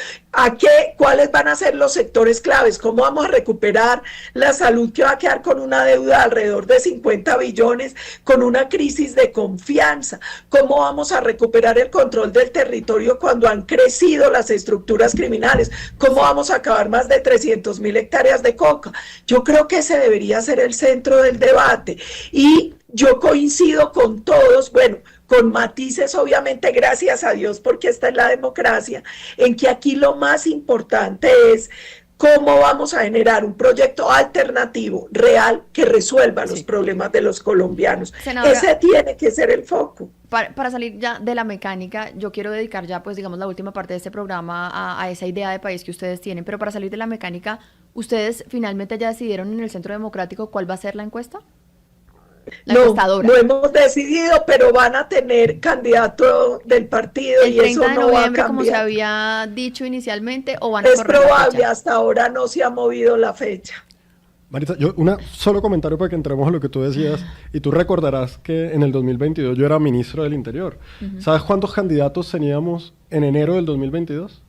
¿Cuáles van a ser los sectores claves? ¿Cómo vamos a recuperar la salud, que va a quedar con una deuda de alrededor de 50 billones, con una crisis de confianza? ¿Cómo vamos a recuperar el control del territorio cuando han crecido las estructuras criminales? ¿Cómo vamos a acabar más de 300.000 hectáreas de coca? Yo creo que ese debería ser el centro del debate, y yo coincido con todos, bueno, con matices obviamente, gracias a Dios, porque esta es la democracia, en que aquí lo más importante es cómo vamos a generar un proyecto alternativo, real, que resuelva los problemas de los colombianos. Senadora, ese tiene que ser el foco. Para salir ya de la mecánica, yo quiero dedicar ya, pues digamos, la última parte de este programa a esa idea de país que ustedes tienen, pero para salir de la mecánica, ¿ustedes finalmente ya decidieron en el Centro Democrático cuál va a ser la encuesta? No hemos decidido, pero van a tener candidato del partido y eso no va a cambiar. Como se había dicho inicialmente, o van a correr probable, hasta ahora no se ha movido la fecha. Maritza, yo solo comentario para que entremos a lo que tú decías, y tú recordarás que en el 2022 yo era ministro del Interior. ¿Sabes cuántos candidatos teníamos en enero del 2022?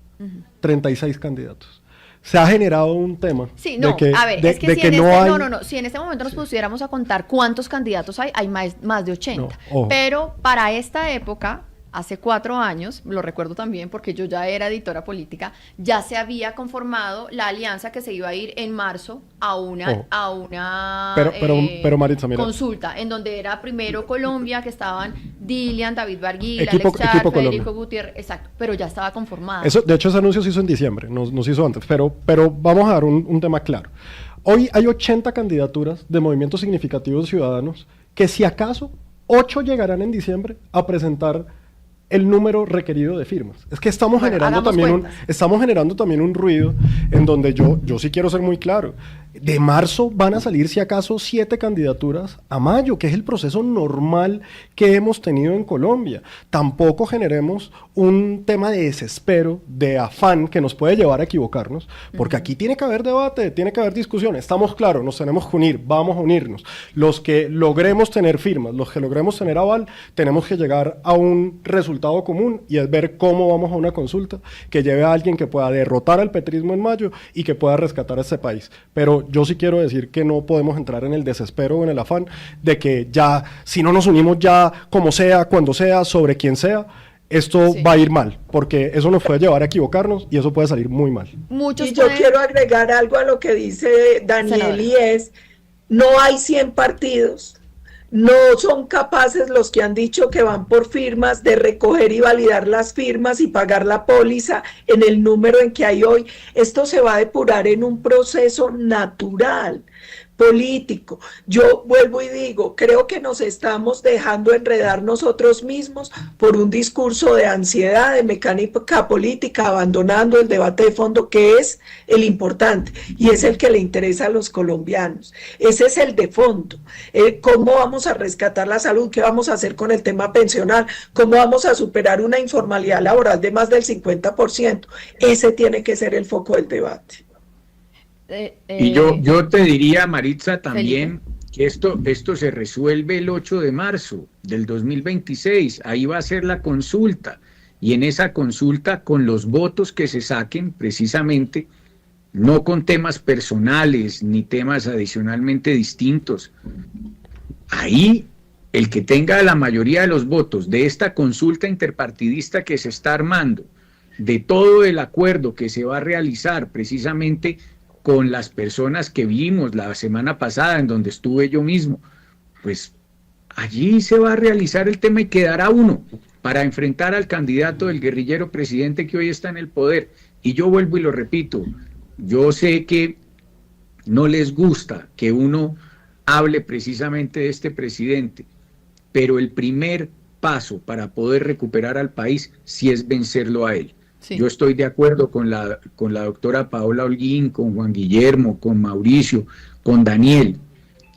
36 candidatos. Se ha generado un tema. Sí, no, de que, a ver, de, es que, de si, que en no este, hay... no, si en este momento nos pusiéramos a contar cuántos candidatos hay más de 80. No, pero para esta época, hace 4 años, lo recuerdo también porque yo ya era editora política, ya se había conformado la alianza que se iba a ir en marzo a una pero Maritza, mira, consulta, en donde era primero Colombia, que estaban Dilian, David Barguil, equipo Federico Colombia. Gutiérrez, exacto, pero ya estaba conformada. Eso, de hecho, ese anuncio se hizo en diciembre, no se hizo antes, pero vamos a dar un tema claro. Hoy hay 80 candidaturas de movimientos significativos ciudadanos que, si acaso, 8 llegarán en diciembre a presentar el número requerido de firmas. Es que estamos generando también un ruido en donde yo sí quiero ser muy claro. De marzo van a salir, si acaso, 7 candidaturas a mayo, que es el proceso normal que hemos tenido en Colombia. Tampoco generemos un tema de desespero, de afán, que nos puede llevar a equivocarnos, porque aquí tiene que haber debate, tiene que haber discusión. Estamos claros, nos tenemos que unir, vamos a unirnos. Los que logremos tener firmas, los que logremos tener aval, tenemos que llegar a un resultado común, y es ver cómo vamos a una consulta que lleve a alguien que pueda derrotar al petrismo en mayo y que pueda rescatar a este país. Pero yo sí quiero decir que no podemos entrar en el desespero o en el afán de que ya, si no nos unimos ya, como sea, cuando sea, sobre quien sea, esto va a ir mal, porque eso nos puede llevar a equivocarnos y eso puede salir muy mal. Yo quiero agregar algo a lo que dice Daniel, y es, no hay 100 partidos. No son capaces los que han dicho que van por firmas de recoger y validar las firmas y pagar la póliza en el número en que hay hoy. Esto se va a depurar en un proceso natural, político. Yo vuelvo y digo, creo que nos estamos dejando enredar nosotros mismos por un discurso de ansiedad, de mecánica política, abandonando el debate de fondo, que es el importante y es el que le interesa a los colombianos. Ese es el de fondo. ¿Cómo vamos a rescatar la salud? ¿Qué vamos a hacer con el tema pensional? ¿Cómo vamos a superar una informalidad laboral de más del 50%? Ese tiene que ser el foco del debate. Y yo te diría, Maritza, también que esto se resuelve el 8 de marzo del 2026, ahí va a ser la consulta, y en esa consulta, con los votos que se saquen, precisamente, no con temas personales ni temas adicionalmente distintos, ahí el que tenga la mayoría de los votos de esta consulta interpartidista que se está armando, de todo el acuerdo que se va a realizar precisamente con las personas que vimos la semana pasada, en donde estuve yo mismo, pues allí se va a realizar el tema y quedará uno para enfrentar al candidato del guerrillero presidente que hoy está en el poder. Y yo vuelvo y lo repito, yo sé que no les gusta que uno hable precisamente de este presidente, pero el primer paso para poder recuperar al país sí es vencerlo a él. Sí. Yo estoy de acuerdo con la doctora Paola Holguín, con Juan Guillermo, con Mauricio, con Daniel,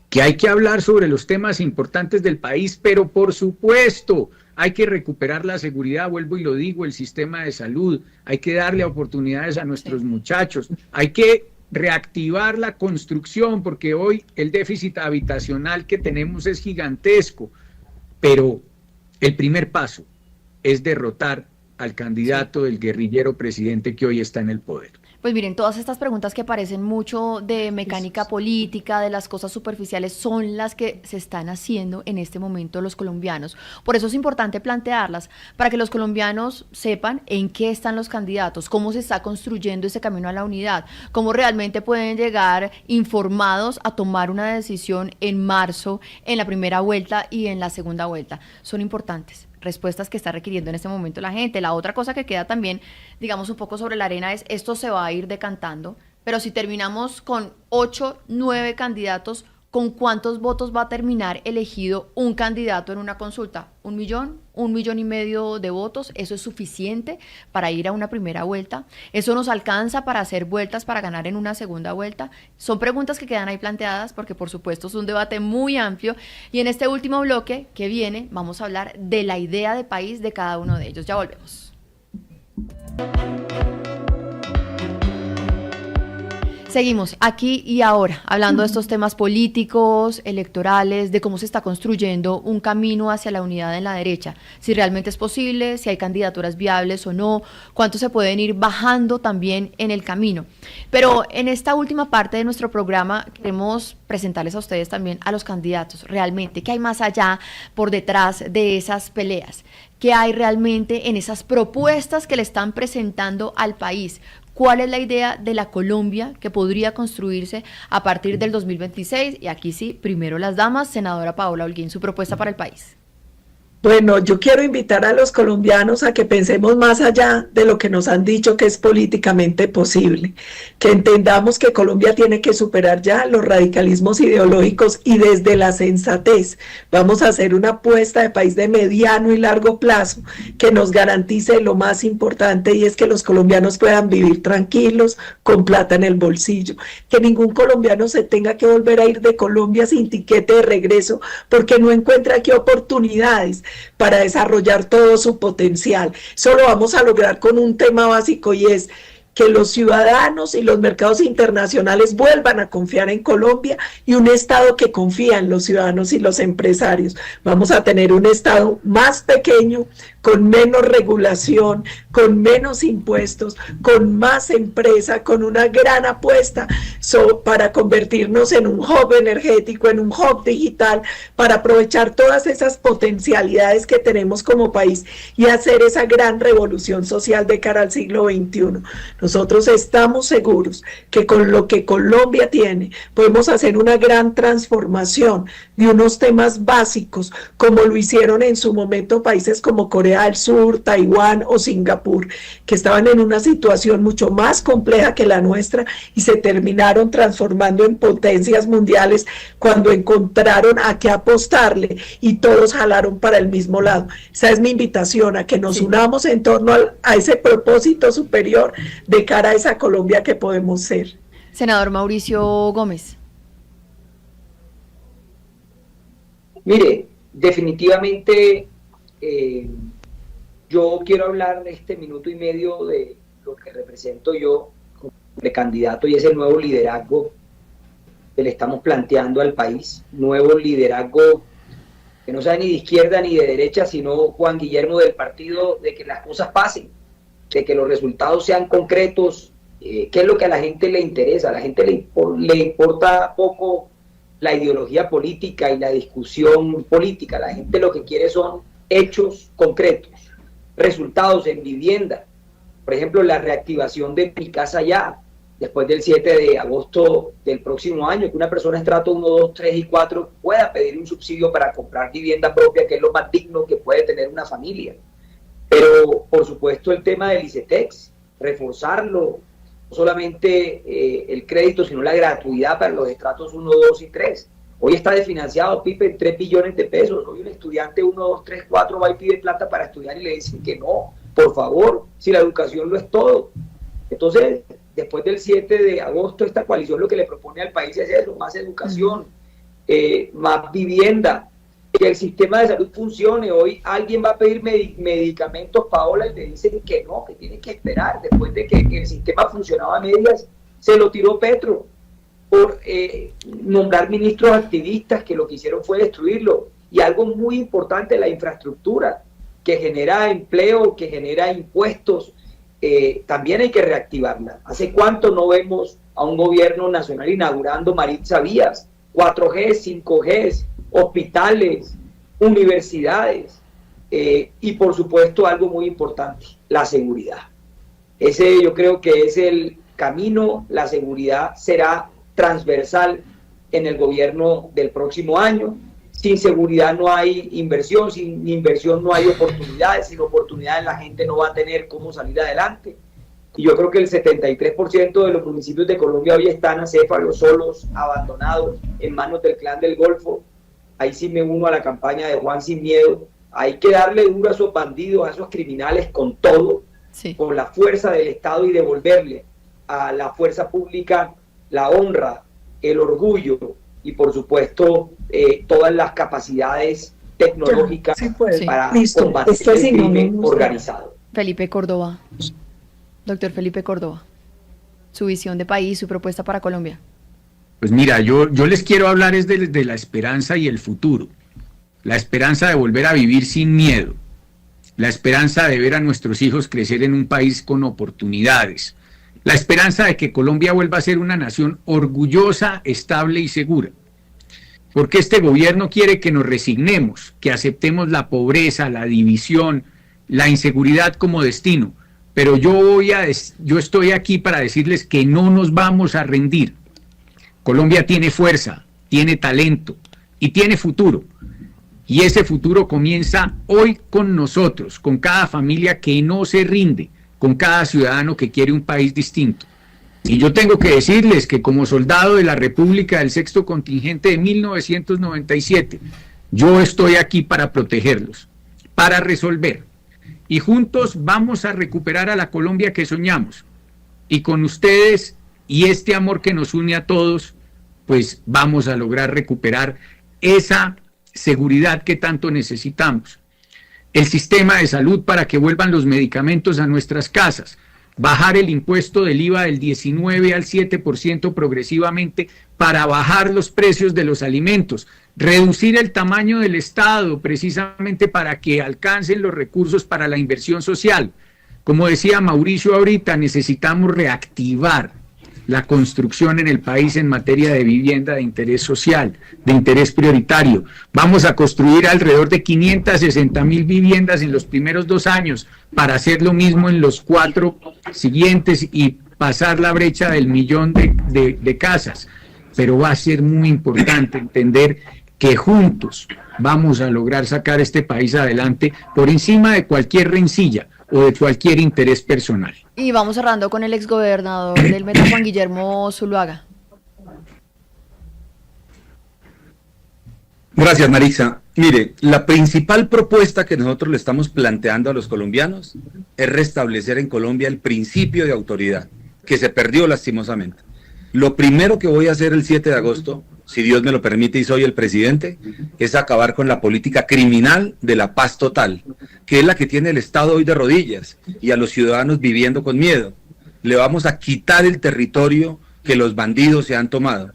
que hay que hablar sobre los temas importantes del país, pero por supuesto hay que recuperar la seguridad, vuelvo y lo digo, el sistema de salud, hay que darle oportunidades a nuestros muchachos, hay que reactivar la construcción, porque hoy el déficit habitacional que tenemos es gigantesco, pero el primer paso es derrotar al candidato del guerrillero presidente que hoy está en el poder. Pues miren, todas estas preguntas que parecen mucho de mecánica política, de las cosas superficiales, son las que se están haciendo en este momento los colombianos. Por eso es importante plantearlas, para que los colombianos sepan en qué están los candidatos, cómo se está construyendo ese camino a la unidad, cómo realmente pueden llegar informados a tomar una decisión en marzo, en la primera vuelta y en la segunda vuelta. Son importantes respuestas que está requiriendo en este momento la gente. La otra cosa que queda también, digamos, un poco sobre la arena es, esto se va a ir decantando, pero si terminamos con 8, 9 candidatos, ¿con cuántos votos va a terminar elegido un candidato en una consulta? ¿1 millón? ¿1,5 millones de votos? ¿Eso es suficiente para ir a una primera vuelta? ¿Eso nos alcanza para hacer vueltas para ganar en una segunda vuelta? Son preguntas que quedan ahí planteadas porque por supuesto es un debate muy amplio y en este último bloque que viene vamos a hablar de la idea de país de cada uno de ellos. Ya volvemos. Seguimos aquí y ahora, hablando de estos temas políticos, electorales, de cómo se está construyendo un camino hacia la unidad en la derecha, si realmente es posible, si hay candidaturas viables o no, cuánto se pueden ir bajando también en el camino. Pero en esta última parte de nuestro programa queremos presentarles a ustedes también a los candidatos, realmente, qué hay más allá, por detrás de esas peleas, qué hay realmente en esas propuestas que le están presentando al país. ¿Cuál es la idea de la Colombia que podría construirse a partir del 2026? Y aquí sí, primero las damas, senadora Paola Holguín, su propuesta para el país. Bueno, yo quiero invitar a los colombianos a que pensemos más allá de lo que nos han dicho que es políticamente posible, que entendamos que Colombia tiene que superar ya los radicalismos ideológicos y desde la sensatez vamos a hacer una apuesta de país de mediano y largo plazo que nos garantice lo más importante y es que los colombianos puedan vivir tranquilos, con plata en el bolsillo, que ningún colombiano se tenga que volver a ir de Colombia sin tiquete de regreso porque no encuentra aquí oportunidades para desarrollar todo su potencial. Eso lo vamos a lograr con un tema básico y es que los ciudadanos y los mercados internacionales vuelvan a confiar en Colombia y un Estado que confía en los ciudadanos y los empresarios. Vamos a tener un Estado más pequeño, con menos regulación, con menos impuestos, con más empresa, con una gran apuesta para convertirnos en un hub energético, en un hub digital, para aprovechar todas esas potencialidades que tenemos como país y hacer esa gran revolución social de cara al siglo XXI. Nosotros estamos seguros que con lo que Colombia tiene podemos hacer una gran transformación de unos temas básicos, como lo hicieron en su momento países como Corea del Sur, Taiwán o Singapur, que estaban en una situación mucho más compleja que la nuestra y se terminaron transformando en potencias mundiales cuando encontraron a qué apostarle y todos jalaron para el mismo lado. Esa es mi invitación, a que nos unamos en torno a ese propósito superior de cara a esa Colombia que podemos ser. Senador Mauricio Gómez. Mire, definitivamente yo quiero hablar de este minuto y medio de lo que represento yo como candidato y ese nuevo liderazgo que le estamos planteando al país, nuevo liderazgo que no sea ni de izquierda ni de derecha, sino Juan Guillermo del partido de que las cosas pasen, de que los resultados sean concretos, que es lo que a la gente le interesa. A la gente le importa poco la ideología política y la discusión política. La gente lo que quiere son hechos concretos, resultados en vivienda. Por ejemplo, la reactivación de Mi Casa Ya, después del 7 de agosto del próximo año, que una persona estrato 1, 2, 3 y 4 pueda pedir un subsidio para comprar vivienda propia, que es lo más digno que puede tener una familia. Pero, por supuesto, el tema del ICETEX, reforzarlo, no solamente el crédito, sino la gratuidad para los estratos 1, 2 y 3. Hoy está desfinanciado, Pipe, en 3 billones de pesos. Hoy un estudiante 1, 2, 3, 4 va y pide plata para estudiar y le dicen que no, por favor, si la educación lo es todo. Entonces, después del 7 de agosto, esta coalición lo que le propone al país es eso, más educación, más vivienda, que el sistema de salud funcione. Hoy alguien va a pedir medicamentos, Paola, y le dicen que no, que tiene que esperar. Después de que el sistema funcionaba a medias, se lo tiró Petro por nombrar ministros activistas que lo que hicieron fue destruirlo. Y algo muy importante, la infraestructura, que genera empleo, que genera impuestos, también hay que reactivarla. ¿Hace cuánto no vemos a un gobierno nacional inaugurando Maritza vías, 4G, 5G, hospitales, universidades, y por supuesto algo muy importante, la seguridad? Ese yo creo que es el camino. La seguridad será transversal en el gobierno del próximo año. Sin seguridad no hay inversión, sin inversión no hay oportunidades, sin oportunidades la gente no va a tener cómo salir adelante. Y yo creo que el 73% de los municipios de Colombia hoy están acéfalos, solos, abandonados, en manos del clan del Golfo. Ahí sí me uno a la campaña de Juan Sin Miedo. Hay que darle duro a esos bandidos, a esos criminales, con todo, sí, con la fuerza del Estado, y devolverle a la fuerza pública la honra, el orgullo y por supuesto todas las capacidades tecnológicas para combatir el crimen organizado. Felipe Córdoba, doctor Felipe Córdoba, su visión de país, su propuesta para Colombia. Pues mira, yo les quiero hablar es de la esperanza y el futuro. La esperanza de volver a vivir sin miedo, la esperanza de ver a nuestros hijos crecer en un país con oportunidades, la esperanza de que Colombia vuelva a ser una nación orgullosa, estable y segura. Porque este gobierno quiere que nos resignemos, que aceptemos la pobreza, la división, la inseguridad como destino. Pero yo estoy aquí para decirles que no nos vamos a rendir. Colombia tiene fuerza, tiene talento y tiene futuro. Y ese futuro comienza hoy con nosotros, con cada familia que no se rinde, con cada ciudadano que quiere un país distinto. Y yo tengo que decirles que como soldado de la República del Sexto Contingente de 1997, yo estoy aquí para protegerlos, para resolver. Y juntos vamos a recuperar a la Colombia que soñamos. Y con ustedes y este amor que nos une a todos, pues vamos a lograr recuperar esa seguridad que tanto necesitamos. El sistema de salud para que vuelvan los medicamentos a nuestras casas, bajar el impuesto del IVA del 19 al 7% progresivamente para bajar los precios de los alimentos, reducir el tamaño del Estado precisamente para que alcancen los recursos para la inversión social. Como decía Mauricio ahorita, necesitamos reactivar la construcción en el país en materia de vivienda de interés social, de interés prioritario. Vamos a construir alrededor de 560,000 viviendas en los primeros 2 años para hacer lo mismo en los 4 siguientes y pasar la brecha del 1.000.000 de casas. Pero va a ser muy importante entender que juntos vamos a lograr sacar este país adelante por encima de cualquier rencilla o de cualquier interés personal. Y vamos cerrando con el exgobernador del Meta, Juan Guillermo Zuluaga. Gracias, Marisa. Mire, la principal propuesta que nosotros le estamos planteando a los colombianos es restablecer en Colombia el principio de autoridad, que se perdió lastimosamente. Lo primero que voy a hacer el 7 de agosto, si Dios me lo permite y soy el presidente, es acabar con la política criminal de la paz total, que es la que tiene el Estado hoy de rodillas y a los ciudadanos viviendo con miedo. Le vamos a quitar el territorio que los bandidos se han tomado.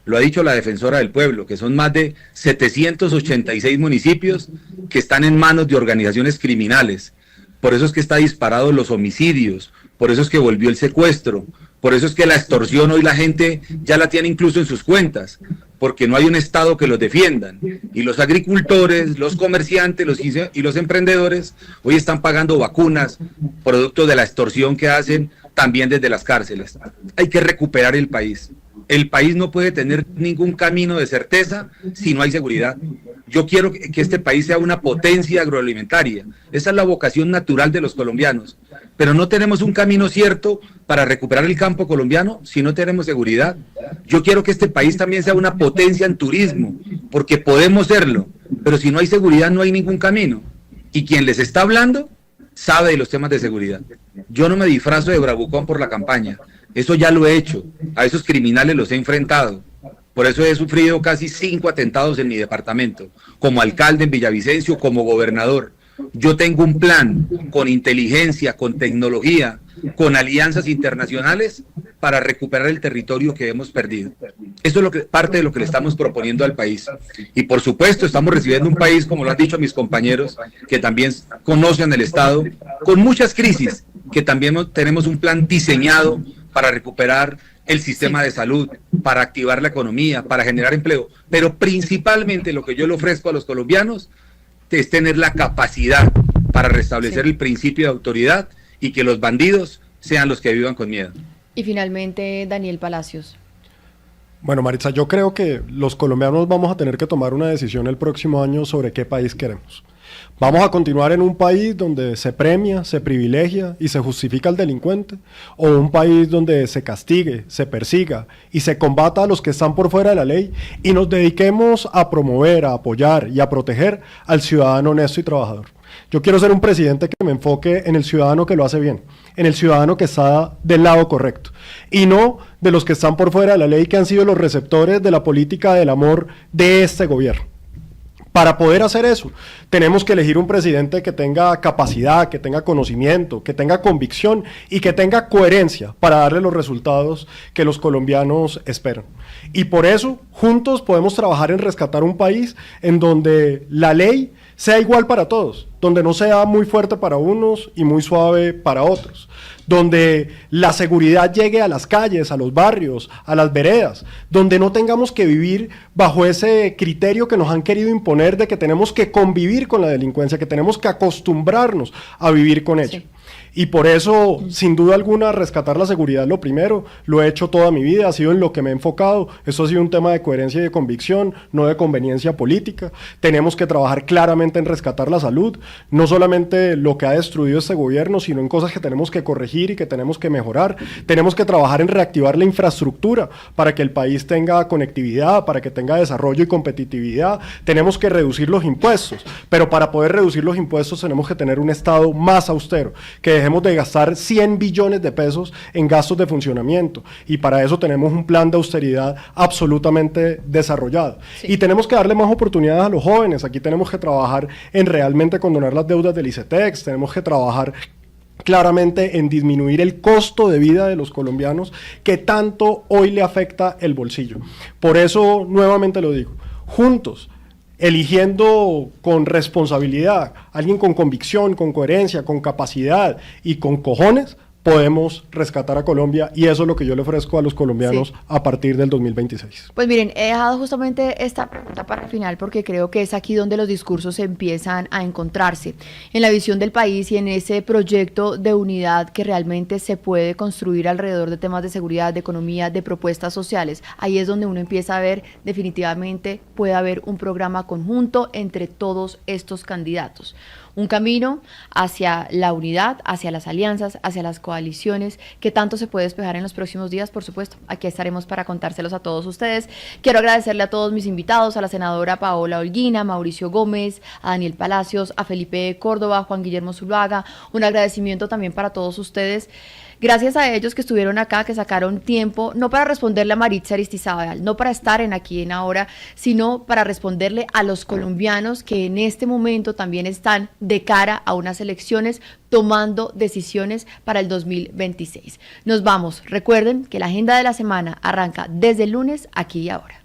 Lo ha dicho la defensora del pueblo, que son más de 786 municipios que están en manos de organizaciones criminales. Por eso es que está disparado los homicidios, por eso es que volvió el secuestro, por eso es que la extorsión hoy la gente ya la tiene incluso en sus cuentas, porque no hay un Estado que los defiendan. Y los agricultores, los comerciantes y los emprendedores hoy están pagando vacunas, producto de la extorsión que hacen también desde las cárceles. Hay que recuperar el país. El país no puede tener ningún camino de certeza si no hay seguridad. Yo quiero que este país sea una potencia agroalimentaria. Esa es la vocación natural de los colombianos. Pero no tenemos un camino cierto para recuperar el campo colombiano si no tenemos seguridad. Yo quiero que este país también sea una potencia en turismo, porque podemos serlo. Pero si no hay seguridad no hay ningún camino. Y quien les está hablando sabe de los temas de seguridad. Yo no me disfrazo de bravucón por la campaña, eso ya lo he hecho, a esos criminales los he enfrentado. Por eso he sufrido casi 5 atentados en mi departamento, como alcalde en Villavicencio, como gobernador. Yo tengo un plan con inteligencia, con tecnología, con alianzas internacionales para recuperar el territorio que hemos perdido. Eso es parte de lo que le estamos proponiendo al país. Y por supuesto estamos recibiendo un país, como lo han dicho mis compañeros, que también conocen el Estado, con muchas crisis, que también tenemos un plan diseñado para recuperar el sistema de salud, para activar la economía, para generar empleo. Pero principalmente lo que yo le ofrezco a los colombianos es tener la capacidad para restablecer el principio de autoridad y que los bandidos sean los que vivan con miedo. Y finalmente, Daniel Palacios. Bueno, Maritza, yo creo que los colombianos vamos a tener que tomar una decisión el próximo año sobre qué país queremos. ¿Vamos a continuar en un país donde se premia, se privilegia y se justifica al delincuente? ¿O un país donde se castigue, se persiga y se combata a los que están por fuera de la ley y nos dediquemos a promover, a apoyar y a proteger al ciudadano honesto y trabajador? Yo quiero ser un presidente que me enfoque en el ciudadano que lo hace bien, en el ciudadano que está del lado correcto, y no de los que están por fuera de la ley, que han sido los receptores de la política del amor de este gobierno. Para poder hacer eso, tenemos que elegir un presidente que tenga capacidad, que tenga conocimiento, que tenga convicción y que tenga coherencia para darle los resultados que los colombianos esperan. Y por eso, juntos podemos trabajar en rescatar un país en donde la ley sea igual para todos, donde no sea muy fuerte para unos y muy suave para otros, donde la seguridad llegue a las calles, a los barrios, a las veredas, donde no tengamos que vivir bajo ese criterio que nos han querido imponer de que tenemos que convivir con la delincuencia, que tenemos que acostumbrarnos a vivir con ella. Sí. Y por eso, sin duda alguna, rescatar la seguridad lo primero. Lo he hecho toda mi vida, ha sido en lo que me he enfocado. Esto ha sido un tema de coherencia y de convicción, no de conveniencia política. Tenemos que trabajar claramente en rescatar la salud, no solamente lo que ha destruido este gobierno, sino en cosas que tenemos que corregir y que tenemos que mejorar. Tenemos que trabajar en reactivar la infraestructura para que el país tenga conectividad, para que tenga desarrollo y competitividad. Tenemos que reducir los impuestos, pero para poder reducir los impuestos tenemos que tener un Estado más austero, que dejemos de gastar 100 billones de pesos en gastos de funcionamiento, y para eso tenemos un plan de austeridad absolutamente desarrollado. Sí. Y tenemos que darle más oportunidades a los jóvenes. Aquí tenemos que trabajar en realmente condonar las deudas del ICETEX, tenemos que trabajar claramente en disminuir el costo de vida de los colombianos que tanto hoy le afecta el bolsillo. Por eso, nuevamente lo digo, juntos, eligiendo con responsabilidad, alguien con convicción, con coherencia, con capacidad y con cojones, podemos rescatar a Colombia, y eso es lo que yo le ofrezco a los colombianos a partir del 2026. Pues miren, he dejado justamente esta pregunta para el final porque creo que es aquí donde los discursos empiezan a encontrarse, en la visión del país y en ese proyecto de unidad que realmente se puede construir alrededor de temas de seguridad, de economía, de propuestas sociales. Ahí es donde uno empieza a ver, definitivamente puede haber un programa conjunto entre todos estos candidatos. Un camino hacia la unidad, hacia las alianzas, hacia las coaliciones, que tanto se puede despejar en los próximos días, por supuesto. Aquí estaremos para contárselos a todos ustedes. Quiero agradecerle a todos mis invitados, a la senadora Paola Holguín, a Mauricio Gómez, a Daniel Palacios, a Felipe Córdoba, a Juan Guillermo Zuluaga. Un agradecimiento también para todos ustedes. Gracias a ellos que estuvieron acá, que sacaron tiempo, no para responderle a Maritza Aristizábal, no para estar en Aquí en Ahora, sino para responderle a los colombianos que en este momento también están de cara a unas elecciones tomando decisiones para el 2026. Nos vamos. Recuerden que la agenda de la semana arranca desde el lunes, Aquí y Ahora.